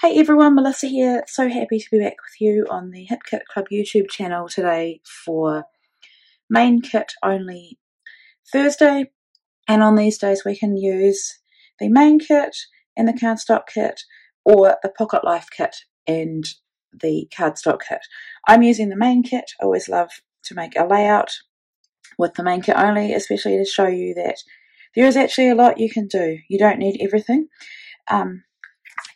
Hey everyone, Melissa here. So happy to be back with you on the Hit Kit Club YouTube channel today for main kit only Thursday. And on these days we can use the main kit and the cardstock kit, or the pocket life kit and the cardstock kit. I'm using the main kit. I always love to make a layout with the main kit only, especially to show you that there is actually a lot you can do. You don't need everything.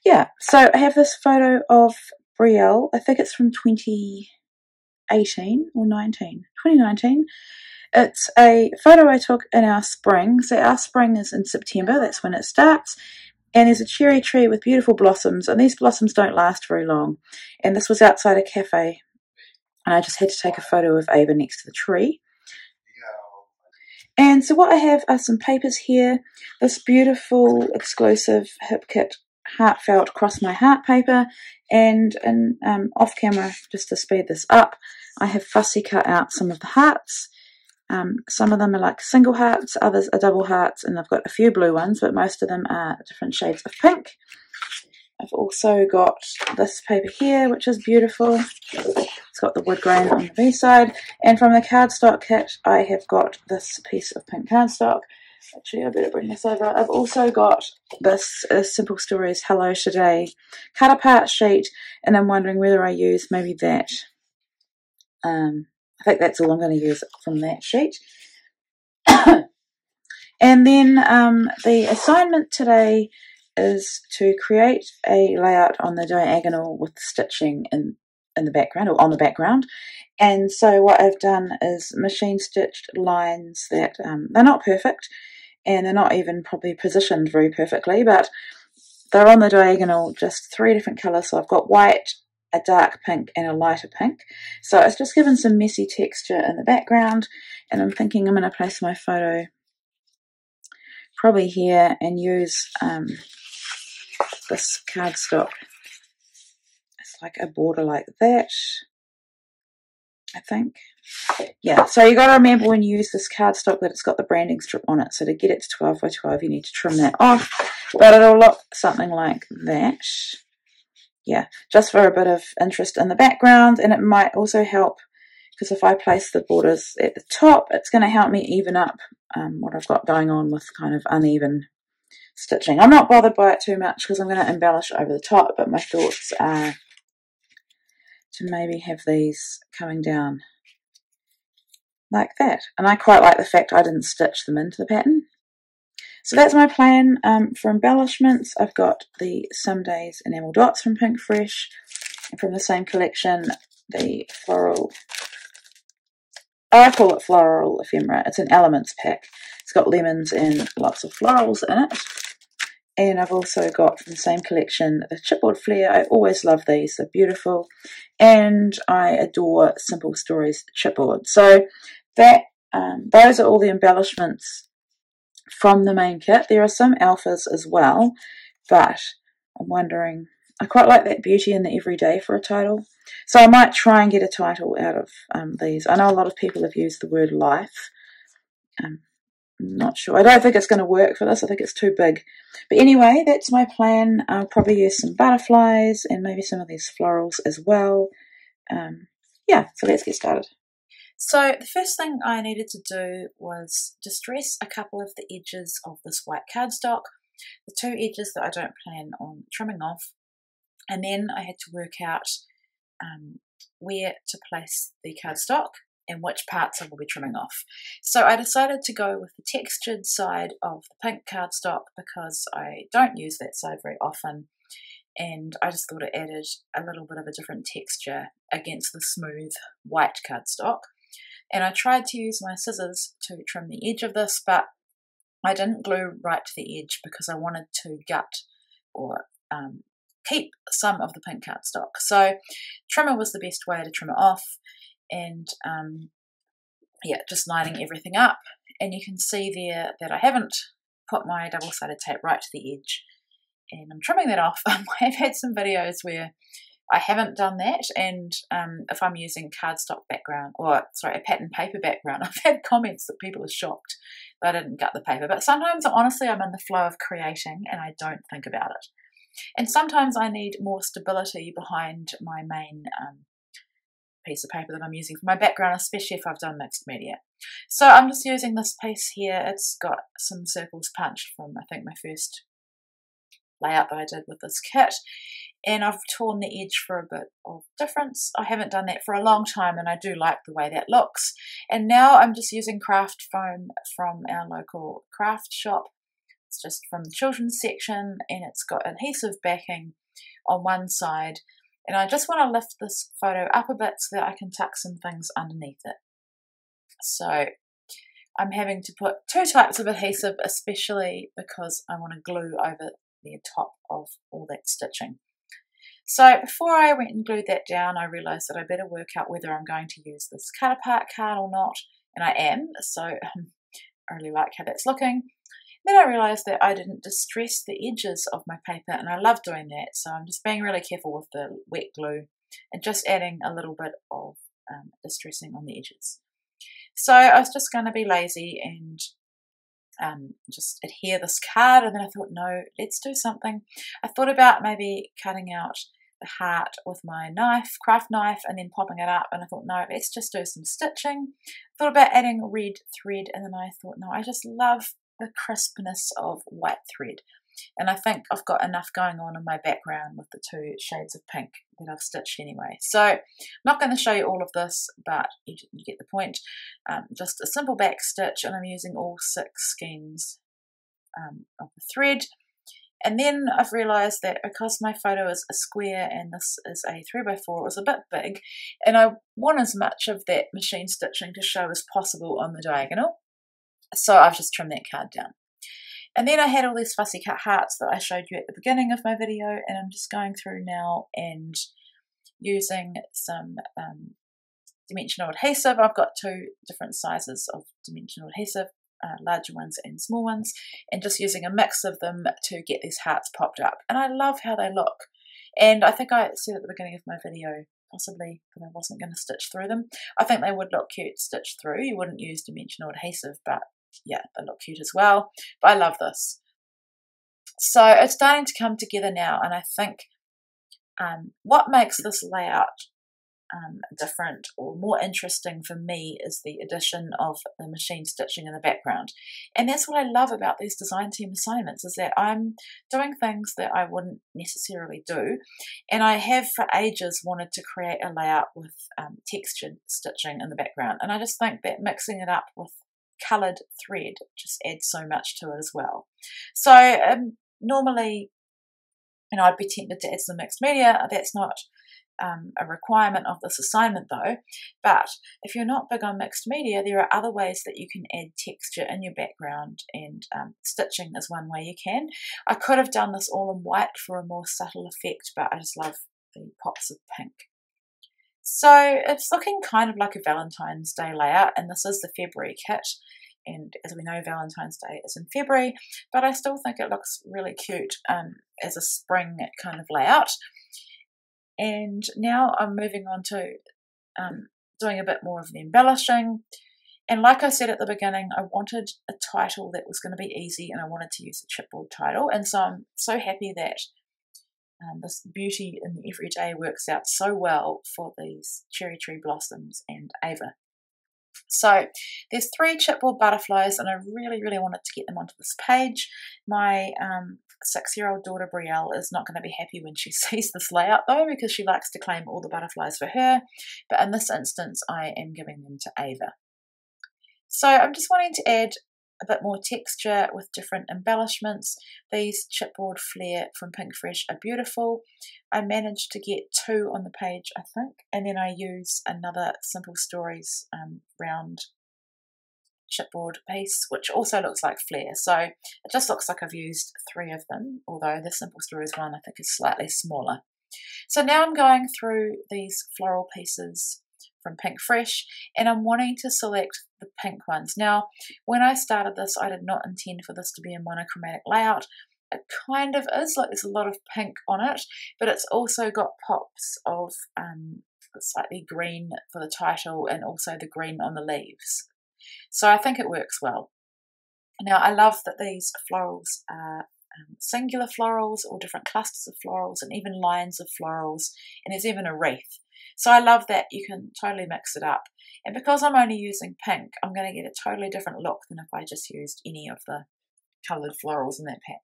Yeah, so I have this photo of Brielle. I think it's from 2018 or 2019. It's a photo I took in our spring. So our spring is in September, that's when it starts. And there's a cherry tree with beautiful blossoms, and these blossoms don't last very long. And this was outside a cafe, and I just had to take a photo of Ava next to the tree. And so what I have are some papers here, this beautiful exclusive Hip Kit heartfelt cross my heart paper, and off camera, just to speed this up, I have fussy cut out some of the hearts. Some of them are like single hearts, others are double hearts, and I've got a few blue ones, but most of them are different shades of pink. I've also got this paper here, which is beautiful. It's got the wood grain on the B side, and from the cardstock kit I have got this piece of pink cardstock. Actually, I better bring this over. I've also got this Simple Stories Hello Today cut apart sheet, and I'm wondering whether I use maybe that. I think that's all I'm going to use from that sheet. And then the assignment today is to create a layout on the diagonal with stitching in the background, or on the background. And so what I've done is machine stitched lines that they're not perfect, and they're not even probably positioned very perfectly, but they're on the diagonal, just 3 different colours. So I've got white, a dark pink, and a lighter pink. So it's just given some messy texture in the background, and I'm thinking I'm going to place my photo probably here and use this cardstock. It's like a border like that, I think. Yeah, so you got to remember when you use this cardstock that it's got the branding strip on it. So to get it to 12 by 12, you need to trim that off. But it'll look something like that. Yeah, just for a bit of interest in the background. And it might also help, because if I place the borders at the top, it's going to help me even up what I've got going on with kind of uneven stitching. I'm not bothered by it too much because I'm going to embellish over the top, but my thoughts are to maybe have these coming down like that. And I quite like the fact I didn't stitch them into the pattern. So that's my plan for embellishments. I've got the Some Days enamel dots from Pink Fresh, and from the same collection, the floral, I call it floral ephemera. It's an elements pack. It's got lemons and lots of florals in it. And I've also got from the same collection the chipboard flare. I always love these, they're beautiful, and I adore Simple Stories chipboard. So that those are all the embellishments from the main kit. There are some alphas as well, but I'm wondering, I quite like that beauty in the everyday for a title, so I might try and get a title out of these. I know a lot of people have used the word life. I'm not sure. I don't think it's going to work for this. I think it's too big. But anyway, that's my plan. I'll probably use some butterflies and maybe some of these florals as well. Yeah, so let's get started. So the first thing I needed to do was distress a couple of the edges of this white cardstock, the 2 edges that I don't plan on trimming off, and then I had to work out where to place the cardstock and which parts I will be trimming off. So I decided to go with the textured side of the pink cardstock because I don't use that side very often, and I just thought it added a little bit of a different texture against the smooth white cardstock. And I tried to use my scissors to trim the edge of this, but I didn't glue right to the edge because I wanted to gut or keep some of the pink cardstock. So trimmer was the best way to trim it off, and yeah, just lining everything up. And you can see there that I haven't put my double-sided tape right to the edge, and I'm trimming that off. I've had some videos where I haven't done that, and if I'm using cardstock background, or sorry, a pattern paper background, I've had comments that people are shocked that I didn't gut the paper. But sometimes, honestly, I'm in the flow of creating and I don't think about it. And sometimes I need more stability behind my main piece of paper that I'm using for my background, especially if I've done mixed media. So I'm just using this piece here. It's got some circles punched from, I think, my first layout that I did with this kit, and I've torn the edge for a bit of difference. I haven't done that for a long time, and I do like the way that looks. And now I'm just using craft foam from our local craft shop. It's just from the children's section, and it's got adhesive backing on one side, and I just want to lift this photo up a bit so that I can tuck some things underneath it. So I'm having to put 2 types of adhesive, especially because I want to glue over the top of all that stitching. So before I went and glued that down, I realised that I better work out whether I'm going to use this cut apart card or not, and I am, so I really like how that's looking. Then I realised that I didn't distress the edges of my paper, and I love doing that, so I'm just being really careful with the wet glue and just adding a little bit of distressing on the edges. So I was just going to be lazy and just adhere this card, and then I thought, no, let's do something. I thought about maybe cutting out the heart with my knife, craft knife, and then popping it up, and I thought, no, let's just do some stitching. I thought about adding red thread, and then I thought, no, I just love the crispness of white thread, and I think I've got enough going on in my background with the 2 shades of pink that I've stitched anyway. So I'm not going to show you all of this, but you get the point. Just a simple back stitch, and I'm using all 6 skeins of the thread. And then I've realised that because my photo is a square and this is a 3x4, it was a bit big, and I want as much of that machine stitching to show as possible on the diagonal. So I've just trimmed that card down. And then I had all these fussy cut hearts that I showed you at the beginning of my video, and I'm just going through now and using some dimensional adhesive. I've got 2 different sizes of dimensional adhesive, larger ones and small ones, and just using a mix of them to get these hearts popped up. And I love how they look. And I think I said at the beginning of my video, possibly, that I wasn't going to stitch through them. I think they would look cute stitched through. You wouldn't use dimensional adhesive, but yeah, they look cute as well. But I love this. So it's starting to come together now, and I think what makes this layout different or more interesting for me is the addition of the machine stitching in the background. And that's what I love about these design team assignments, is that I'm doing things that I wouldn't necessarily do, and I have for ages wanted to create a layout with textured stitching in the background, and I just think that mixing it up with coloured thread just adds so much to it as well. So normally, you know, I'd be tempted to add some mixed media. That's not a requirement of this assignment though, but if you're not big on mixed media, there are other ways that you can add texture in your background, and stitching is one way you can. I could have done this all in white for a more subtle effect, but I just love the pops of pink. So it's looking kind of like a Valentine's Day layout, and this is the February kit, and as we know, Valentine's Day is in February, but I still think it looks really cute as a spring kind of layout. And now I'm moving on to doing a bit more of the embellishing. And like I said at the beginning, I wanted a title that was going to be easy, and I wanted to use a chipboard title. And so I'm so happy that this beauty in the everyday works out so well for these cherry tree blossoms and Ava. So there's 3 chipboard butterflies, and I really, really wanted to get them onto this page. My 6-year-old daughter Brielle is not going to be happy when she sees this layout though, because she likes to claim all the butterflies for her, but in this instance I am giving them to Ava. So I'm just wanting to add a bit more texture with different embellishments. These chipboard flare from Pink Fresh are beautiful. I managed to get 2 on the page, I think, and then I use another Simple Stories round chipboard piece, which also looks like flare. So it just looks like I've used 3 of them, although the Simple Stories one I think is slightly smaller. So now I'm going through these floral pieces from Pink Fresh, and I'm wanting to select the pink ones. Now, when I started this, I did not intend for this to be a monochromatic layout. It kind of is, like there's a lot of pink on it, but it's also got pops of slightly green for the title and also the green on the leaves. So I think it works well. Now, I love that these florals are singular florals or different clusters of florals and even lines of florals, and there's even a wreath. So I love that you can totally mix it up. And because I'm only using pink, I'm going to get a totally different look than if I just used any of the coloured florals in that pack.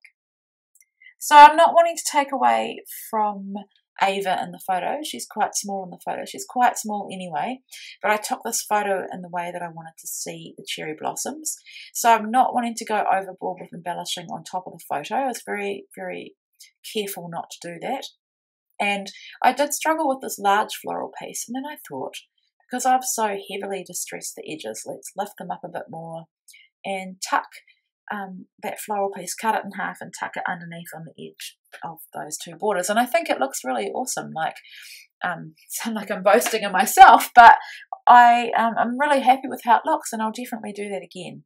So I'm not wanting to take away from Ava in the photo. She's quite small in the photo. She's quite small anyway, but I took this photo in the way that I wanted to see the cherry blossoms. So I'm not wanting to go overboard with embellishing on top of the photo. I was very, very careful not to do that. And I did struggle with this large floral piece, and then I thought, because I've so heavily distressed the edges, let's lift them up a bit more and tuck that floral piece, cut it in half and tuck it underneath on the edge of those two borders. And I think it looks really awesome. Like, sound like I'm boasting of myself, but I'm really happy with how it looks, and I'll definitely do that again.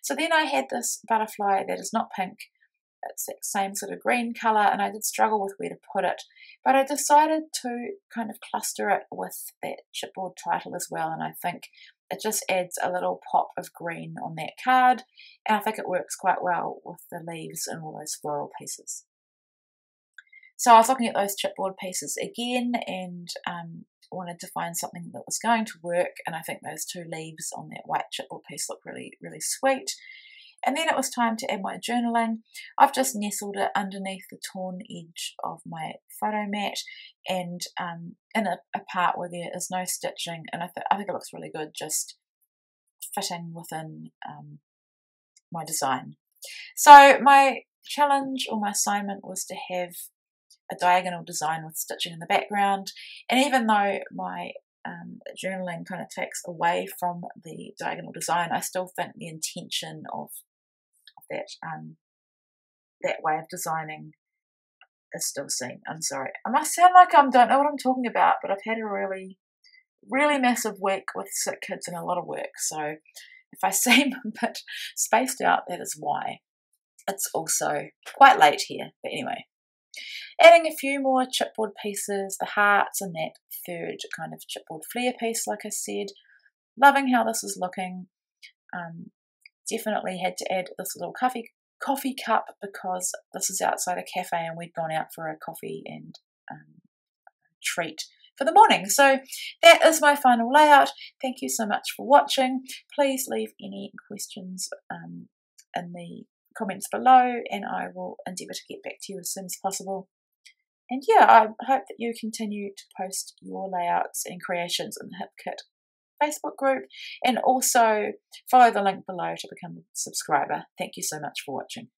So then I had this butterfly that is not pink. It's that same sort of green colour, and I did struggle with where to put it, but I decided to kind of cluster it with that chipboard title as well, and I think it just adds a little pop of green on that card, and I think it works quite well with the leaves and all those floral pieces. So I was looking at those chipboard pieces again and wanted to find something that was going to work, and I think those two leaves on that white chipboard piece look really, really sweet. And then it was time to add my journaling. I've just nestled it underneath the torn edge of my photo mat and in a part where there is no stitching, and I think it looks really good just fitting within my design. So my challenge or my assignment was to have a diagonal design with stitching in the background, and even though my journaling kind of takes away from the diagonal design, I still think the intention of that way of designing is still seen. I'm sorry, I must sound like I don't know what I'm talking about, but I've had a really, really massive week with sick kids and a lot of work, so if I seem a bit spaced out, that is why. It's also quite late here, but anyway. Adding a few more chipboard pieces, the hearts and that third kind of chipboard flare piece, like I said. Loving how this is looking. Definitely had to add this little coffee cup because this is outside a cafe and we'd gone out for a coffee and treat for the morning. So that is my final layout. Thank you so much for watching. Please leave any questions in the comments below, and I will endeavour to get back to you as soon as possible. And yeah, I hope that you continue to post your layouts and creations in the Hip Kit Facebook group, and also follow the link below to become a subscriber. Thank you so much for watching.